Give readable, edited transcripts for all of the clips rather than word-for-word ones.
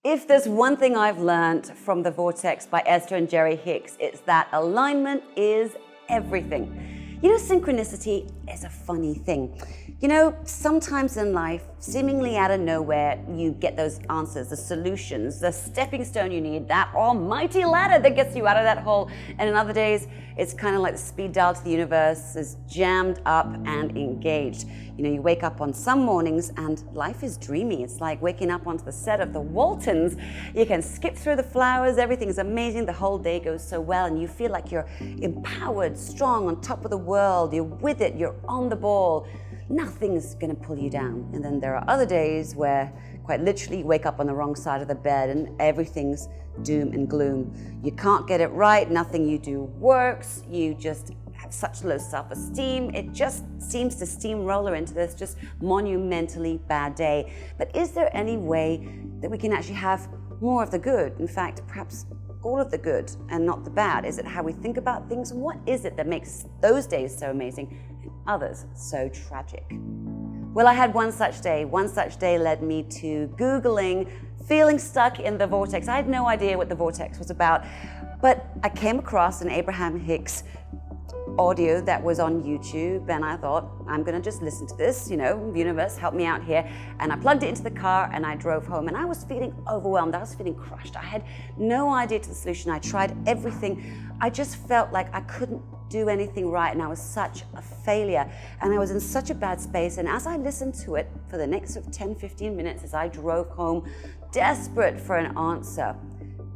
If there's one thing I've learned from The Vortex by Esther and Jerry Hicks, it's that alignment is everything. You know, synchronicity is a funny thing. You know, sometimes in life, seemingly out of nowhere, you get those answers, the solutions, the stepping stone you need, that almighty ladder that gets you out of that hole. And in other days, it's kind of like the speed dial to the universe is jammed up and engaged. You know, you wake up on some mornings and life is dreamy. It's like waking up onto the set of the Waltons. You can skip through the flowers, everything's amazing, the whole day goes so well, and you feel like you're empowered, strong, on top of the world, you're with it, you're on the ball. Nothing's gonna pull you down. And then there are other days where, quite literally, you wake up on the wrong side of the bed and everything's doom and gloom. You can't get it right, nothing you do works, you just have such low self-esteem, it just seems to steamroller into this just monumentally bad day. But is there any way that we can actually have more of the good? In fact, perhaps all of the good and not the bad? Is it how we think about things? What is it that makes those days so amazing and others so tragic? Well, I had one such day. One such day led me to Googling feeling stuck in the vortex. I had no idea what the vortex was about, but I came across an Abraham Hicks audio that was on YouTube, and I thought, I'm gonna just listen to this, you know, universe, help me out here. And I plugged it into the car and I drove home, and I was feeling overwhelmed. I was feeling crushed. I had no idea to the solution. I tried everything. I just felt like I couldn't do anything right, and I was such a failure, and I was in such a bad space. And as I listened to it for the next 10-15 minutes as I drove home, desperate for an answer,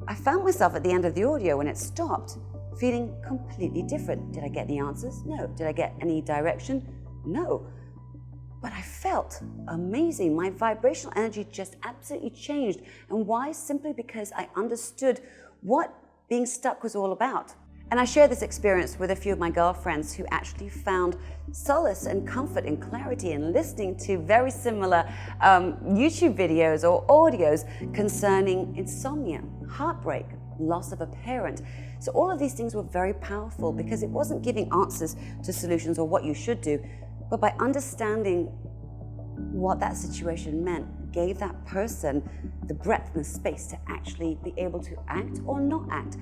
I found myself at the end of the audio when it stopped, feeling completely different. Did I get the answers? No. Did I get any direction? No. But I felt amazing. My vibrational energy just absolutely changed. And why? Simply because I understood what being stuck was all about. And I shared this experience with a few of my girlfriends who actually found solace and comfort and clarity in listening to very similar YouTube videos or audios concerning insomnia, heartbreak, loss of a parent. So all of these things were very powerful because it wasn't giving answers to solutions or what you should do, but by understanding what that situation meant, gave that person the breadth and the space to actually be able to act or not act,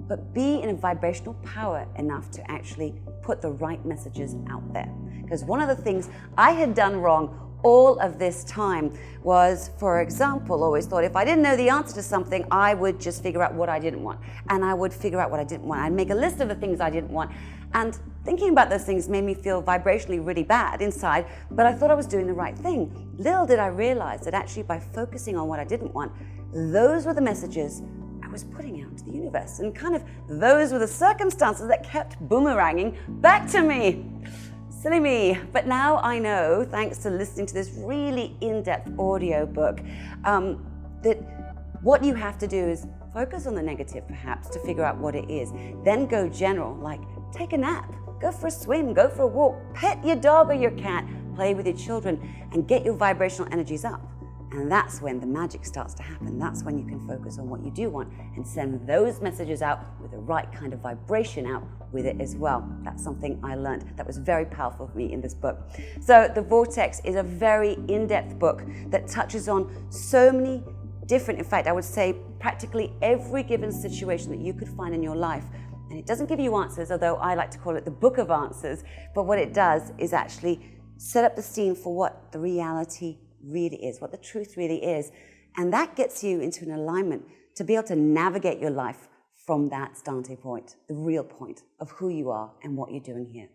but be in a vibrational power enough to actually put the right messages out there. Because one of the things I had done wrong all of this time was, for example, always thought if I didn't know the answer to something, I would just figure out what I didn't want. And I would figure out what I didn't want. I'd make a list of the things I didn't want. And thinking about those things made me feel vibrationally really bad inside, but I thought I was doing the right thing. Little did I realize that actually by focusing on what I didn't want, those were the messages I was putting out to the universe. And kind of those were the circumstances that kept boomeranging back to me. Silly me. But now I know, thanks to listening to this really in-depth audio book, that what you have to do is focus on the negative perhaps to figure out what it is. Then go general, like take a nap, go for a swim, go for a walk, pet your dog or your cat, play with your children, and get your vibrational energies up. And that's when the magic starts to happen. That's when you can focus on what you do want and send those messages out with the right kind of vibration out with it as well. That's something I learned that was very powerful for me in this book. So The Vortex is a very in-depth book that touches on so many different, in fact, I would say practically every given situation that you could find in your life. And it doesn't give you answers, although I like to call it the book of answers. But what it does is actually set up the scene for what the reality really is, what the truth really is. And that gets you into an alignment to be able to navigate your life from that starting point, the real point of who you are and what you're doing here.